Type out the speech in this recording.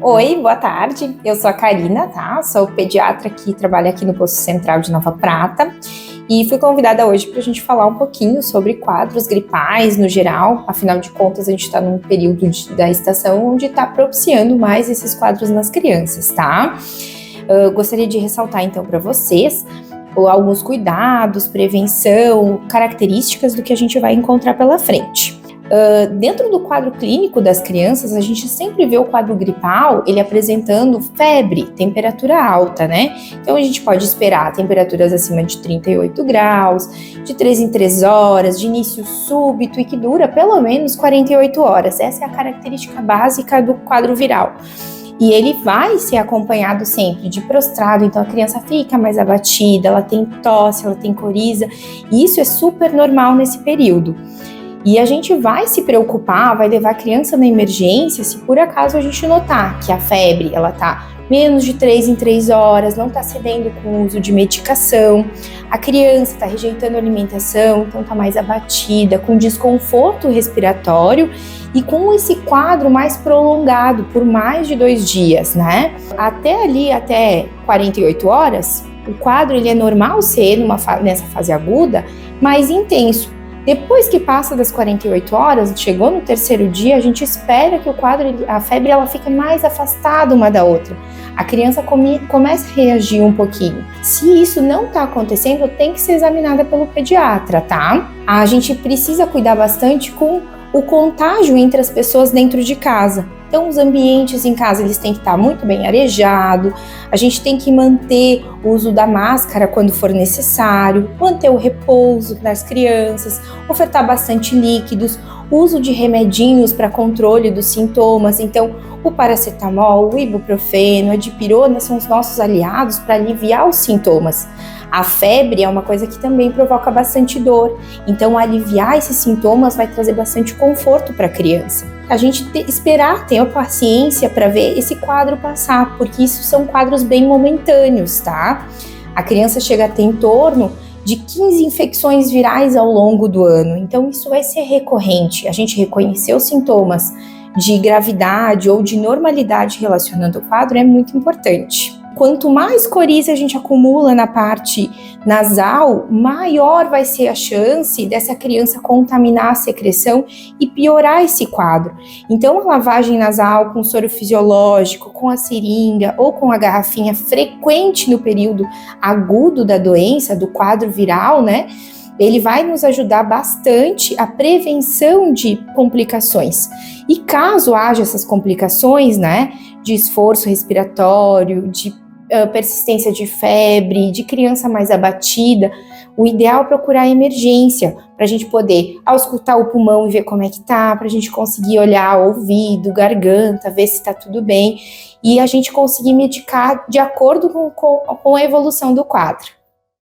Oi, boa tarde. Eu sou a Karina, tá? Sou pediatra que trabalha aqui no Posto Central de Nova Prata e fui convidada hoje para a gente falar um pouquinho sobre quadros gripais no geral. Afinal de contas, a gente está num período da estação onde está propiciando mais esses quadros nas crianças, tá? Eu gostaria de ressaltar então para vocês alguns cuidados, prevenção, características do que a gente vai encontrar pela frente. Dentro do quadro clínico das crianças, a gente sempre vê o quadro gripal, ele apresentando febre, temperatura alta, né? Então a gente pode esperar temperaturas acima de 38 graus, de 3 em 3 horas, de início súbito e que dura pelo menos 48 horas. Essa é a característica básica do quadro viral. E ele vai ser acompanhado sempre de prostrado, então a criança fica mais abatida, ela tem tosse, ela tem coriza, e isso é super normal nesse período. E a gente vai se preocupar, vai levar a criança na emergência se por acaso a gente notar que a febre ela tá menos de 3 em 3 horas, não está cedendo com o uso de medicação, a criança está rejeitando a alimentação, então está mais abatida, com desconforto respiratório e com esse quadro mais prolongado por mais de 2 dias, né? Até 48 horas, o quadro ele é normal ser nessa fase aguda, mais intenso. Depois que passa das 48 horas, chegou no terceiro dia, a gente espera que a febre ela fique mais afastada uma da outra. A criança começa a reagir um pouquinho. Se isso não está acontecendo, tem que ser examinada pelo pediatra, tá? A gente precisa cuidar bastante com o contágio entre as pessoas dentro de casa. Então, os ambientes em casa, eles têm que estar muito bem arejados, a gente tem que manter o uso da máscara quando for necessário, manter o repouso das crianças, ofertar bastante líquidos, uso de remedinhos para controle dos sintomas. Então, o paracetamol, o ibuprofeno, a dipirona são os nossos aliados para aliviar os sintomas. A febre é uma coisa que também provoca bastante dor, então aliviar esses sintomas vai trazer bastante conforto para a criança. A gente esperar, ter a paciência para ver esse quadro passar, porque isso são quadros bem momentâneos, tá? A criança chega a ter em torno de 15 infecções virais ao longo do ano, então isso vai ser recorrente. A gente reconhecer os sintomas de gravidade ou de normalidade relacionando o quadro é muito importante. Quanto mais coriza a gente acumula na parte nasal, maior vai ser a chance dessa criança contaminar a secreção e piorar esse quadro. Então, a lavagem nasal com soro fisiológico, com a seringa ou com a garrafinha frequente no período agudo da doença, do quadro viral, né? Ele vai nos ajudar bastante a prevenção de complicações. E caso haja essas complicações, né, de esforço respiratório, de persistência de febre, de criança mais abatida, o ideal é procurar emergência, para a gente poder auscultar o pulmão e ver como é que tá, para a gente conseguir olhar ouvido, garganta, ver se tá tudo bem, e a gente conseguir medicar de acordo com a evolução do quadro.